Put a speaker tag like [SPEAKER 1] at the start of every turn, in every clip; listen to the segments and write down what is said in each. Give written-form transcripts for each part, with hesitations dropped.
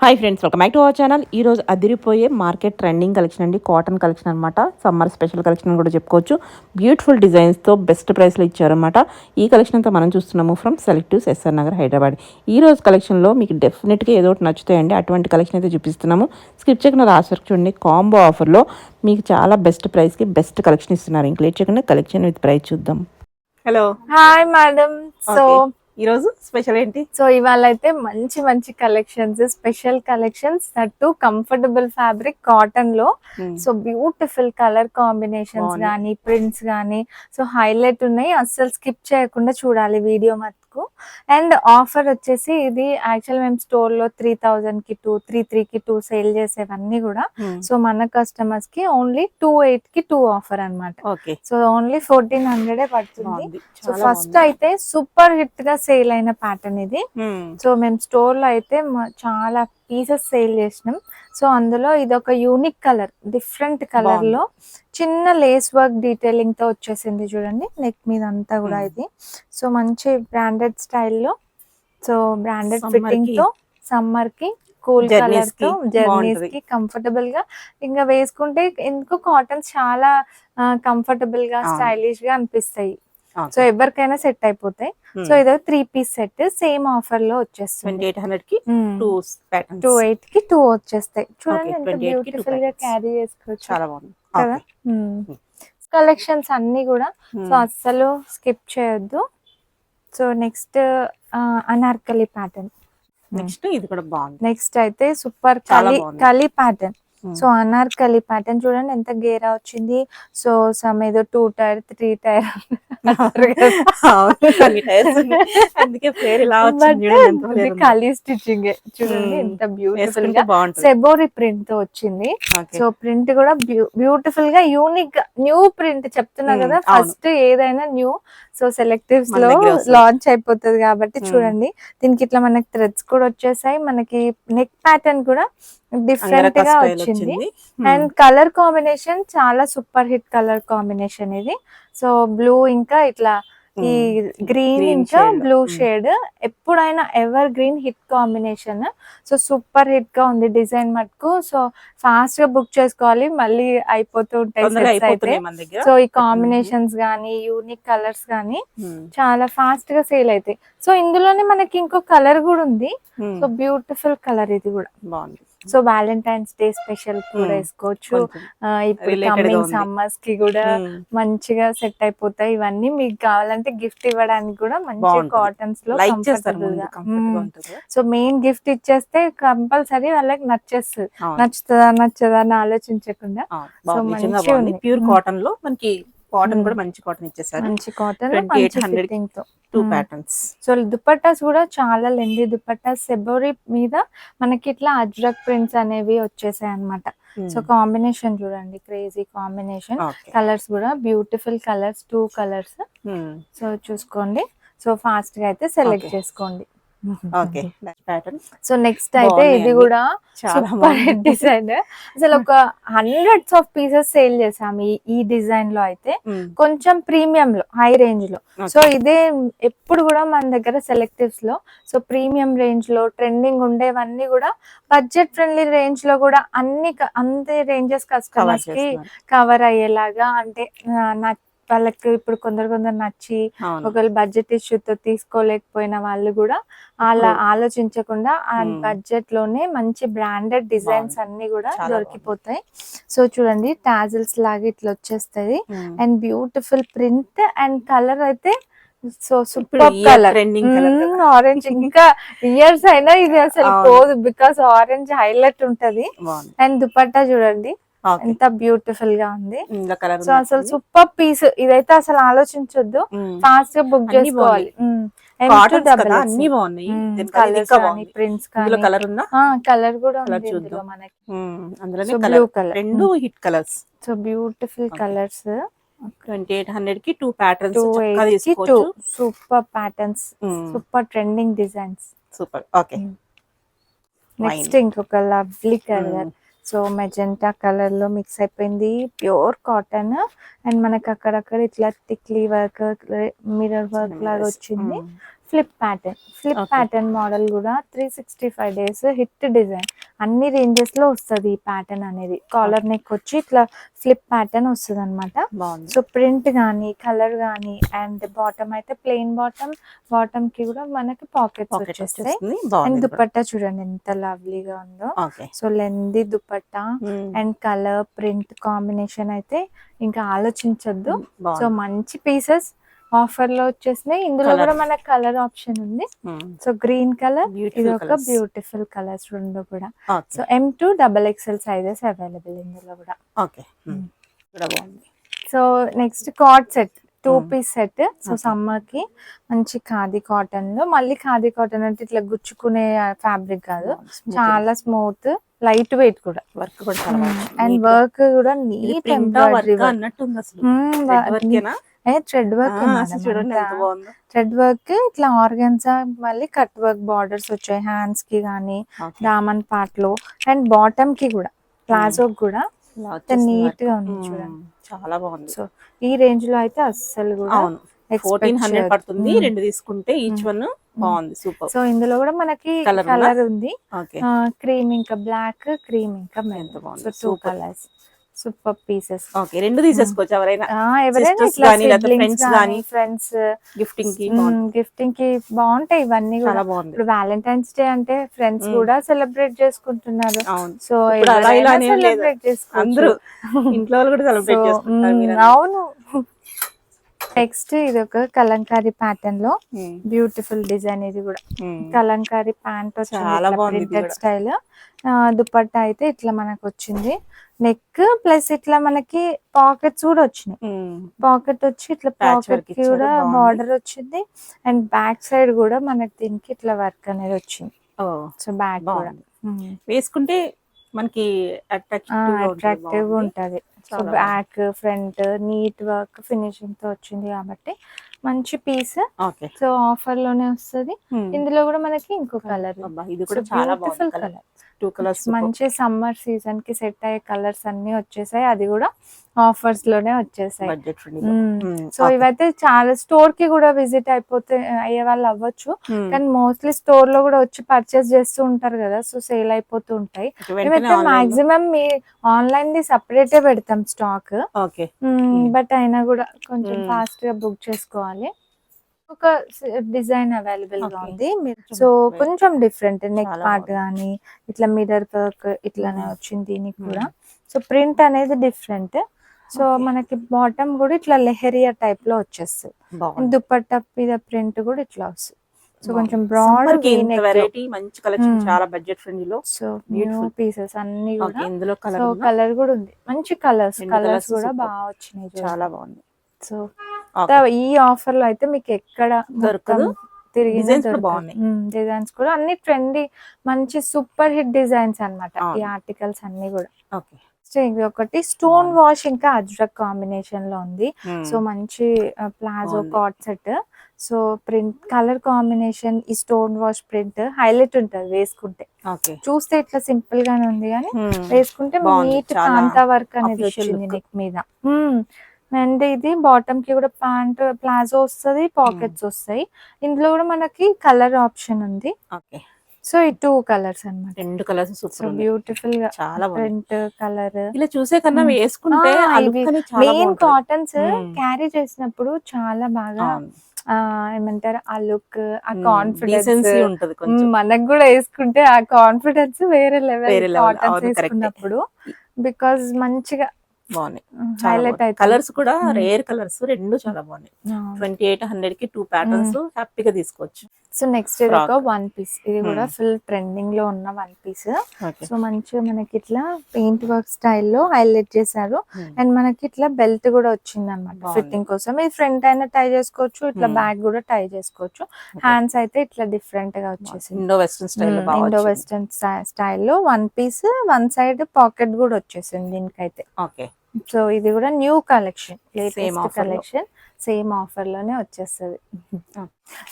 [SPEAKER 1] Hi friends, welcome back to our channel. ఈ రోజు అదిరిపోయే మార్కెట్ ట్రెండింగ్ కలెక్షన్ అండి, కాటన్ కలెక్షన్ అనమాట. సమ్మర్ స్పెషల్ కలెక్షన్ అని కూడా చెప్పుకోవచ్చు. బ్యూటిఫుల్ డిజైన్స్తో బెస్ట్ ప్రైస్లో ఇచ్చారనమాట. ఈ కలెక్షన్ అంతా మనం చూస్తున్నాము from Selectives SR Nagar, Hyderabad. ఈ రోజు కలెక్షన్లో మీకు డెఫినెట్గా ఏదో ఒకటి నచ్చుతాయండి. అటువంటి కలెక్షన్ అయితే చూపిస్తున్నాము. స్కిప్ చేయకుండా లాస్ట్ వరకు చూడండి. కాంబో ఆఫర్లో మీకు చాలా బెస్ట్ ప్రైస్కి బెస్ట్ కలెక్షన్ ఇస్తున్నారు. ఇంక లేట్ చేయకుండా కలెక్షన్ విత్ ప్రైస్ చూద్దాం. Hello,
[SPEAKER 2] hi madam. సో
[SPEAKER 1] ఈరోజు స్పెషల్ ఏంటి?
[SPEAKER 2] సో ఇవాళ అయితే మంచి మంచి collections, special collections, that comfortable fabric cotton లో. సో బ్యూటిఫుల్ కలర్ కాంబినేషన్స్ గానీ, ప్రింట్స్ గానీ సో హైలైట్ ఉన్నాయి. అస్సలు స్కిప్ చేయకుండా చూడాలి వీడియో మటుకు. అండ్ ఆఫర్ వచ్చేసి ఇది యాక్చువల్ మేము స్టోర్ లో 3000 కి 2, 33 కి 2 సేల్ చేసేవన్నీ కూడా సో మన కస్టమర్స్ కి ఓన్లీ 28 కి 2 ఆఫర్ అనమాట. సో ఓన్లీ 1400 పడుతుంది. సో ఫస్ట్ అయితే సూపర్ హిట్ గా సేల్ అయిన ప్యాటర్న్ ఇది. సో మేము స్టోర్ లో అయితే చాలా పీసెస్ సేల్ చేసినాం. సో అందులో ఇది ఒక యూనిక్ కలర్, డిఫరెంట్ కలర్ లో చిన్న లేస్ వర్క్ డీటెయిలింగ్ తో వచ్చేసింది చూడండి నెక్ మీద అంతా కూడా. ఇది సో మంచి బ్రాండెడ్ స్టైల్లో, సో బ్రాండెడ్ ఫిట్టింగ్ తో సమ్మర్ కి కూల్ కలర్ తో జర్నీస్ కి కంఫర్టబుల్ గా ఇంకా వేసుకుంటే ఎందుకు కాటన్స్ చాలా కంఫర్టబుల్ గా స్టైలిష్ గా అనిపిస్తాయి. సో ఎవరికైనా సెట్ అయిపోతాయి. సో ఇదో 3 పీస్ సెట్ సేమ్ ఆఫర్ లో వచ్చేస్తుంది.
[SPEAKER 1] 2800 కి
[SPEAKER 2] 28 కి 2 వచ్చేస్తాయి. చూడండి ఎంత బ్యూటిఫుల్ గా క్యారీ చేసుకోవచ్చు.
[SPEAKER 1] చాలా బాగుంది
[SPEAKER 2] కదా. కలెక్షన్స్ అన్ని కూడా సో అస్సలు స్కిప్ చేయొద్దు. So next Anarkali pattern.
[SPEAKER 1] Next ఇది కూడా బాగుంది.
[SPEAKER 2] నెక్స్ట్ అయితే సూపర్ కలి ప్యాటర్న్. సో అనార్కలి ప్యాటర్న్ చూడండి ఎంత గేరా వచ్చింది. సో సమ్ ఏదో 2 టైర్ 3 టైర్ కలీ స్టిచ్చింగ్ చూడండి ఎంత బ్యూటిఫుల్ గా సెబోరి ప్రింట్ తో వచ్చింది. సో ప్రింట్ కూడా బ్యూటిఫుల్ గా యూనిక్ గా న్యూ ప్రింట్ చెప్తున్నా కదా. ఫస్ట్ ఏదైనా న్యూ. సో సెలెక్టివ్స్ లో లాంచ్ అయిపోతుంది కాబట్టి చూడండి దీనికి ఇట్లా మనకి థ్రెడ్స్ కూడా వచ్చేసాయి. మనకి నెక్ ప్యాటర్న్ కూడా డిఫరెంట్ గా వచ్చింది. అండ్ కలర్ కాంబినేషన్ చాలా సూపర్ హిట్ కలర్ కాంబినేషన్ ఇది. సో బ్లూ ఇంకా ఇట్లా ఈ గ్రీన్ ఇంకా బ్లూ షేడ్ ఎప్పుడైనా ever green hit combination. So super hit గా ఉంది డిజైన్ మటుకు. సో ఫాస్ట్ గా బుక్ చేసుకోవాలి, మళ్ళీ అయిపోతూ ఉంటాయి సెట్స్ అయితే. సో ఈ కాంబినేషన్స్ గానీ యూనిక్ కలర్స్ గానీ చాలా ఫాస్ట్ గా సేల్ అవుతాయి. సో ఇందులోనే మనకి ఇంకో కలర్ కూడా ఉంది. సో బ్యూటిఫుల్ కలర్ ఇది కూడా బాగుంది. సో వ్యాలంటైన్స్ డే స్పెషల్ కూడా వేసుకోవచ్చు. ఇప్పుడు కమింగ్ సమ్మర్స్ కి కూడా మంచిగా సెట్ అయిపోతాయి. ఇవన్నీ మీకు కావాలంటే గిఫ్ట్ ఇవ్వడానికి కూడా మంచి కాటన్స్ లో కంఫర్టబుల్ గా. సో మెయిన్ గిఫ్ట్ ఇచ్చేస్తే కంపల్సరీ వాళ్ళకి నచ్చేస్తుంది. నచ్చదా అని ఆలోచించకుండా. సో మంచిగా ఉంది.
[SPEAKER 1] ప్యూర్ కాటన్ లో మనకి కాటన్ కూడా మంచి కాటన్ ఇచ్చేసారు.
[SPEAKER 2] మంచి కాటన్ 2800 తో
[SPEAKER 1] 2 ప్యాటర్న్స్.
[SPEAKER 2] సో దుపట్టాస్ కూడా చాలా లెంది దుపట్టాస్. సెబోరి మీద మనకి ఇట్లా అజ్రక్ ప్రింట్స్ అనేవి వచ్చేసాయి అన్నమాట. సో కాంబినేషన్ చూడండి, క్రేజీ కాంబినేషన్. కలర్స్ కూడా బ్యూటిఫుల్ కలర్స్, 2 కలర్స్. సో చూసుకోండి. సో ఫాస్ట్ గా అయితే సెలెక్ట్ చేసుకోండి. సో నెక్స్ట్ అయితే ఇది కూడా సూపర్ హిట్ డిజైన్. అసలు ఒక హండ్రెడ్స్ ఆఫ్ పీసెస్ సేల్ చేసాము ఈ డిజైన్ లో అయితే. కొంచెం ప్రీమియం లో, హై రేంజ్ లో. సో ఇదే ఎప్పుడు కూడా మన దగ్గర సెలెక్టివ్స్ లో సో ప్రీమియం రేంజ్ లో ట్రెండింగ్ ఉండేవన్నీ కూడా బడ్జెట్ ఫ్రెండ్లీ రేంజ్ లో కూడా అంతే రేంజెస్ కస్టమర్స్ కి కవర్ అయ్యేలాగా. అంటే వాళ్ళకి ఇప్పుడు కొందరు నచ్చి ఒకవేళ బడ్జెట్ ఇష్యూతో తీసుకోలేకపోయిన వాళ్ళు కూడా అలా ఆలోచించకుండా ఆ బడ్జెట్ లోనే మంచి బ్రాండెడ్ డిజైన్స్ అన్ని కూడా దొరికిపోతాయి. సో చూడండి టాజిల్స్ లాగా ఇట్లా వచ్చేస్తుంది. And beautiful print and colour అయితే సో సూపర్ కలర్ ఆరెంజ్. ఇంకా ఇయర్స్ అయినా ఇది అసలు పోదు, బికాస్ ఆరెంజ్ హైలైట్ ఉంటది. అండ్ దుపట్టా చూడండి ఎంత బ్యూటిఫుల్ గా ఉంది. సో అసలు సూపర్ పీస్ ఇదైతే అసలు ఆలోచించొద్దు, ఫాస్ట్ గా బుక్ చేసుకోవాలి. ప్రింట్స్ కలర్ కూడా ఉంది మనకి. Blue colour,
[SPEAKER 1] 2 hit colours.
[SPEAKER 2] So beautiful colours.
[SPEAKER 1] 2800 కి 2 patterns.
[SPEAKER 2] Super patterns, super trending designs.
[SPEAKER 1] Super. Okay,
[SPEAKER 2] next ఇంకొక lovely colour. So magenta colour లో మిక్స్ అయిపోయింది. Pure cotton. అండ్ మనకి అక్కడక్కడ ఇట్లా టిక్లీ వర్క్, మిర్రర్ వర్క్ లాగా వచ్చింది. ఫ్లిప్ ప్యాటర్న్ మోడల్ కూడా 365 డేస్ హిట్ డిజైన్. అన్ని రేంజెస్ లో వస్తుంది ఈ ప్యాటర్న్ అనేది. కాలర్ నెక్ వచ్చి ఇట్లా ఫ్లిప్ ప్యాటర్న్ వస్తుంది అనమాట. సో ప్రింట్ గానీ కలర్ గానీ అండ్ బాటమ్ అయితే ప్లెయిన్ బాటమ్ కి కూడా మనకి పాకెట్స్ వచ్చేస్తాయి. అండ్ దుపట్టా చూడండి ఎంత లవ్లీగా ఉందో. So lengthy dupatta and colour print combination అయితే ఇంకా ఆలోచించొద్దు. సో మంచి పీసెస్ ఆఫర్ లో వచ్చేసినాయి. ఇందులో కూడా మనకు కలర్ ఆప్షన్ ఉంది. సో గ్రీన్ కలర్, ఇది ఒక బ్యూటిఫుల్ కలర్స్ రెండు కూడా. So M2 XXL sizes available ఇందులో కూడా. So next card set, 2-piece set. So summer కి మంచి ఖాదీ కాటన్ లో, మళ్ళీ ఖాదీ కాటన్ అంటే ఇట్లా గుచ్చుకునే ఫ్యాబ్రిక్ కాదు, చాలా స్మూత్ లైట్ వెయిట్ కూడా.
[SPEAKER 1] వర్క్ కూడా
[SPEAKER 2] అండ్ వర్క్ కూడా neat embroidery thread work. Thread work ఇట్లా ఆర్గన్జా, మళ్ళీ కట్ వర్క్ బార్డర్స్ వచ్చాయి హ్యాండ్స్ కి గానీ దామన్ పార్ట్ లో. అండ్ బాటమ్ కి కూడా ప్లాజో కూడా నీట్ గా ఉంది చూడండి,
[SPEAKER 1] చాలా బాగుంది.
[SPEAKER 2] సో ఈ రేంజ్ లో అయితే అస్సలు కూడా
[SPEAKER 1] 1400 పడుతుంది. రెండు తీసుకుంటే ఈచ్ వన్ బాగుంది, సూపర్.
[SPEAKER 2] సో ఇందులో కూడా మనకి కలర్ ఉంది, క్రీమ్ ఇంకా బ్లాక్, క్రీమ్ ఇంకా maroon. So 2 colours, super pieces.
[SPEAKER 1] Okay, రెండు తీసేసుకోవచ్చు ఎవరైనా
[SPEAKER 2] ఫ్రెండ్స్
[SPEAKER 1] గిఫ్టింగ్
[SPEAKER 2] కి బాగుంటాయి ఇవన్నీ కూడా. ఇప్పుడు వ్యాలంటైన్స్ డే అంటే ఫ్రెండ్స్ కూడా సెలబ్రేట్ చేసుకుంటున్నారు. సో సెలబ్రేట్ చేసుకుంటారు
[SPEAKER 1] ఇంట్లో కూడా సెలబ్రేట్ చేసుకుంటారు.
[SPEAKER 2] అవును. నెక్స్ట్ ఇది ఒక కలంకారీ ప్యాటర్న్ లో బ్యూటిఫుల్ డిజైన్. ఇది కూడా కలంకారీ ప్యాంట్ వచ్చింది ప్రింటెడ్ స్టైల్. దుపట్టా అయితే ఇట్లా మనకు వచ్చింది, నెక్ ప్లస్ ఇట్లా మనకి పాకెట్స్ కూడా వచ్చినాయి. పాకెట్ వచ్చి ఇట్లా పాకెట్ కి కూడా బార్డర్ వచ్చింది. అండ్ బ్యాక్ సైడ్ కూడా మనకి దీనికి ఇట్లా వర్క్ అనేది వచ్చింది. సో బ్యాక్ కూడా
[SPEAKER 1] వేసుకుంటే మనకి
[SPEAKER 2] అట్రాక్టివ్ ఉంటది. So back front neat work finishing తో వచ్చింది కాబట్టి మంచి పీస్. సో ఆఫర్ లోనే వస్తుంది. ఇందులో కూడా మనకి ఇంకో కలర్, బ్యూటిఫుల్ కలర్,
[SPEAKER 1] 2 కలర్స్.
[SPEAKER 2] మంచి సమ్మర్ సీజన్ కి సెట్ అయ్యే కలర్స్ అన్ని వచ్చేసాయి. అది కూడా ఆఫర్స్ లోనే వచ్చేసాయి. సో ఇవైతే చాలా స్టోర్ కి కూడా విజిట్ అయ్యే వాళ్ళు అవ్వచ్చు, కానీ మోస్ట్లీ స్టోర్ లో కూడా వచ్చి పర్చేస్ చేస్తూ ఉంటారు కదా. సో సేల్ అయిపోతూ ఉంటాయి. మేమైతే maximum me online the separate పెడతాం స్టాక్, బట్ అయినా కూడా కొంచెం ఫాస్ట్ గా బుక్ చేసుకోవాలి. ఒక డిజైన్ అవైలబుల్ గా ఉంది. సో కొంచెం డిఫరెంట్ నెక్ పార్ట్ గానీ ఇట్లా మిర్రర్ వర్క్ ఇట్లానే వచ్చింది దీనికి కూడా. సో ప్రింట్ అనేది డిఫరెంట్. సో మనకి బాటమ్ కూడా ఇట్లా లెహరియా టైప్ లో వచ్చేస్తుంది. దుపట్టా మీద ప్రింట్ కూడా ఇట్లా వస్తుంది. సో కొంచెం బ్రాడ్
[SPEAKER 1] వెరైటీ, మంచి కలెక్షన్, చాలా బడ్జెట్ ఫ్రెండ్లీ లో.
[SPEAKER 2] సో బ్యూటిఫుల్ పీసెస్ అన్ని కూడా. ఇందులో కలర్ కూడా ఉంది, మంచి కలర్స్ కూడా బాగా వచ్చినాయి,
[SPEAKER 1] చాలా బాగుంది.
[SPEAKER 2] సో ఈ ఆఫర్ లో అయితే మీకు ఎక్కడ
[SPEAKER 1] దొరకదు.
[SPEAKER 2] తిరిగి డిజైన్స్ కూడా అన్ని ట్రెండీ మంచి సూపర్ హిట్ డిజైన్స్ అన్నమాట ఈ ఆర్టికల్స్ అన్ని కూడా. ఇది ఒకటి స్టోన్ వాష్ ఇంకా అజ్రక్ కాంబినేషన్ లో ఉంది. సో మంచి palazzo card set. So print colour combination, ఈ స్టోన్ వాష్ ప్రింట్ హైలైట్ ఉంటది వేసుకుంటే. చూస్తే ఇట్లా సింపుల్ గానే ఉంది కానీ వేసుకుంటే నీట్ కాంతా వర్క్ అనేది వచ్చింది నెక్ మీద. అండ్ ఇది బాటమ్ కి కూడా ప్యాంట్ ప్లాజో వస్తుంది, పాకెట్స్ వస్తాయి. ఇందులో కూడా మనకి కలర్ ఆప్షన్ ఉంది. సో ఈ 2 కలర్స్ అన్నమాట,
[SPEAKER 1] 2 కలర్స్ సూపర్
[SPEAKER 2] బ్యూటిఫుల్ గా. చాలా ప్రింట్ కలర్
[SPEAKER 1] ఇలా చూసే కన్నా వేసుకుంటే
[SPEAKER 2] మెయిన్ కాటన్స్ క్యారీ చేసినప్పుడు చాలా బాగా ఏమంటారు ఆ లుక్, ఆ కాన్ఫిడెన్స్ ఉంటది. మనకు కూడా వేసుకుంటే ఆ కాన్ఫిడెన్స్ వేరే లెవెల్ కాటన్స్ వేసుకున్నప్పుడు. బికాజ్ మంచిగా
[SPEAKER 1] బాగున్నాయి కలర్స్ కూడా, రేర్ కలర్స్ రెండు చాలా బాగున్నాయి. 2800 కి 2 ప్యాటర్న్స్ హ్యాపీగా తీసుకోవచ్చు.
[SPEAKER 2] సో నెక్స్ట్ ఇది ఒక 1 పీస్. ఇది కూడా ఫుల్ ట్రెండింగ్ లో ఉన్న 1 పీస్. సో మంచిగా మనకి ఇట్లా పెయింట్ వర్క్ స్టైల్లో హైలైట్ చేశారు. అండ్ మనకి ఇట్లా బెల్ట్ కూడా వచ్చింది అనమాట ఫిట్టింగ్ కోసం. ఇది ఫ్రంట్ అయినా టై చేసుకోవచ్చు, ఇట్లా బ్యాక్ కూడా టై చేసుకోవచ్చు. హ్యాండ్స్ అయితే ఇట్లా డిఫరెంట్ గా వచ్చేసి
[SPEAKER 1] ఇండో వెస్టర్న్
[SPEAKER 2] స్టైల్లో 1 పీస్. 1 సైడ్ పాకెట్ కూడా వచ్చేసింది దీనికైతే. సో ఇది కూడా new collection, latest collection, same offer లోనే వచ్చేస్తుంది.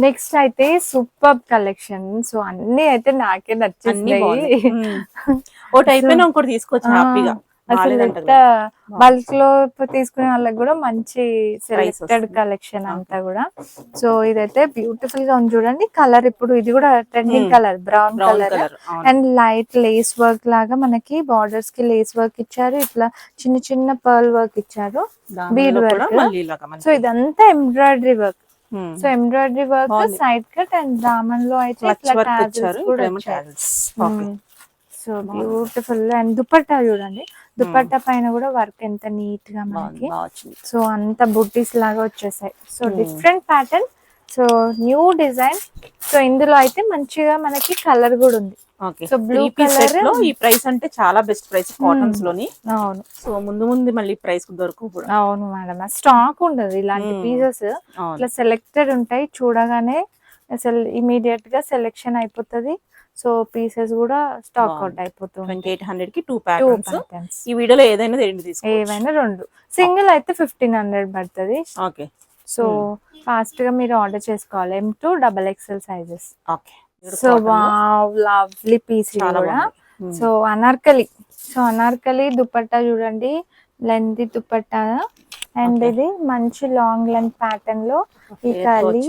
[SPEAKER 2] నెక్స్ట్ అయితే సూపర్ కలెక్షన్. సో అన్ని అయితే నాకే నచ్చేసినాయి.
[SPEAKER 1] ఒకటి అయిపోయినా ఇంకోటి తీసుకోవచ్చు హ్యాపీగా.
[SPEAKER 2] అసలు ఎంత బల్క్ లో తీసుకునే వాళ్ళకి కూడా మంచి సెలెక్టెడ్ కలెక్షన్ అంతా కూడా. సో ఇదైతే బ్యూటిఫుల్ గా ఉంది చూడండి. కలర్ ఇప్పుడు ఇది కూడా trending colour, brown colour and light lace work లాగా మనకి బార్డర్స్ కి లేస్ వర్క్ ఇచ్చారు. ఇట్లా చిన్న చిన్న పర్ల్ వర్క్ ఇచ్చారు, బీడ్ వర్క్. సో ఇదంతా embroidery work. So embroidery work, side cut and దామన్ లో అయితే ఇట్లా టాజల్స్ కూడా వచ్చాయి. So beautiful. అండ్ దుపట్టా చూడండి, దుపట్టా పైన కూడా వర్క్ ఎంత నీట్ గా మనకి. సో అంత బుట్టీస్ లాగా వచ్చేసాయి. So different pattern, so new design. So ఇందులో అయితే మంచిగా మనకి కలర్ కూడా ఉంది. సో బ్లూ కలర్
[SPEAKER 1] లో ఈ ప్రైస్ అంటే చాలా బెస్ట్ ప్రైస్ కాటన్స్ లోని. అవును. సో ముందు మళ్ళీ ప్రైస్ దొరకవు.
[SPEAKER 2] అవును మేడం, స్టాక్ ఉండదు ఇలాంటి పీసెస్. ఇట్లా సెలెక్టెడ్ ఉంటాయి, చూడగానే అసలు ఇమీడియట్ గా సెలెక్షన్ అయిపోతుంది. సో పీసెస్ కూడా స్టాక్ అవుట్ అయిపోతుంది.
[SPEAKER 1] 2800 కి 2 ప్యాటర్న్స్. ఈ వీడియోలో ఏదైనా రెండు తీసుకోవచ్చు,
[SPEAKER 2] ఏవైనా రెండు. సింగిల్ అయితే 1500 పడుతుంది.
[SPEAKER 1] ఓకే.
[SPEAKER 2] సో ఫాస్ట్ గా మీరు ఆర్డర్ చేసుకోవాలి. M2 XXL sizes.
[SPEAKER 1] Okay.
[SPEAKER 2] So wow, lovely piece కూడా. సో అనార్కలి, సో అనార్కలి దుపట్టా చూడండి, లెంత్ దుపట్టా. అండ్ ఇది మంచి లాంగ్ లెంత్ ప్యాటర్న్ లో ఈ కలి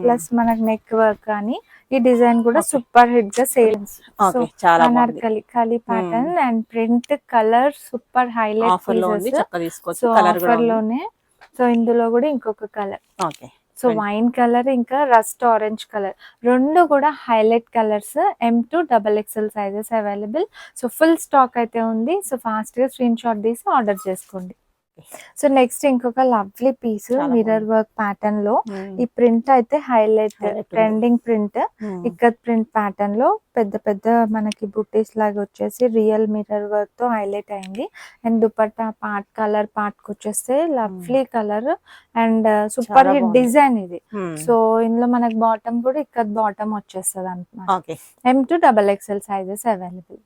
[SPEAKER 2] ప్లస్ మనకు నెక్ వర్క్ కానీ ఈ డిజైన్ కూడా సూపర్ హిట్ గా సేల్స్. సో అనార్కలి కలి pattern and print colour super highlight pieces. So offer లోనే. సో ఇందులో కూడా ఇంకొక కలర్, సో వైన్ కలర్ ఇంకా రస్ట్ ఆరెంజ్ కలర్, రెండు కూడా highlight colours. M2 XXL sizes available. So full stock అయితే ఉంది. సో ఫాస్ట్ గా స్క్రీన్ షాట్ తీసి ఆర్డర్ చేసుకోండి. సో నెక్స్ట్ ఇంకొక lovely piece mirror work pattern లో. ఈ ప్రింట్ అయితే highlight trending print, ikat print pattern లో పెద్ద పెద్ద మనకి బుట్టీస్ లాగా వచ్చేసి రియల్ మిర్రర్ వర్క్ తో హైలైట్ అయింది. And dupatta part colour part కి వచ్చేస్తే lovely colour and super hit design ఇది. సో ఇందులో మనకి బాటమ్ కూడా ఇక్కత్ బాటమ్ వచ్చేస్తుంది అనమాట. M2 XXL sizes available.